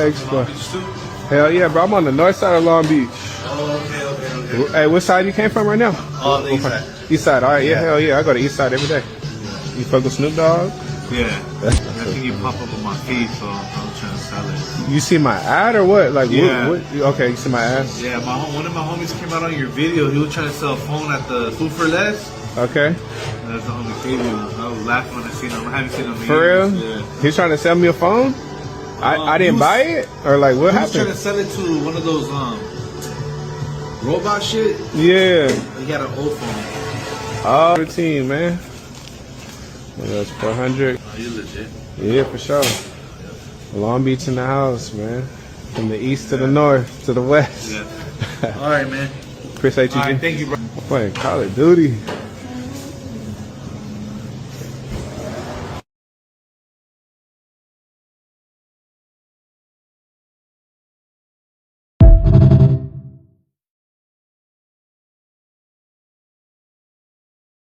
explore. Hell yeah, bro. I'm on the north side of Long Beach. Oh, okay. Hey, what side you came from right now? The east side. East side. All right, yeah, hell yeah. I go to east side every day. You fuck with Snoop Dogg? Yeah. I think you pop up on my feed, so I'm trying to sell it. You see my ad or what? Like, Yeah. what? Okay, you see my ad? Yeah, one of my homies came out on your video. He was trying to sell a phone at the Food for Less. Okay. That's the homie video. I was laughing when I seen him. I haven't seen him in For real? years. Yeah. He's trying to sell me a phone? I didn't buy it? Or like, what He was trying happened? to sell it to one of those robot shit. Yeah. He got an old phone. Oh, 13, man. Well, that's 400. Oh, you legit. Yeah, for sure. Long Beach in the house, man. From the east to the north to the west. Yeah. All right, man. Appreciate you, All right, G. thank you, bro. I'm playing Call of Duty.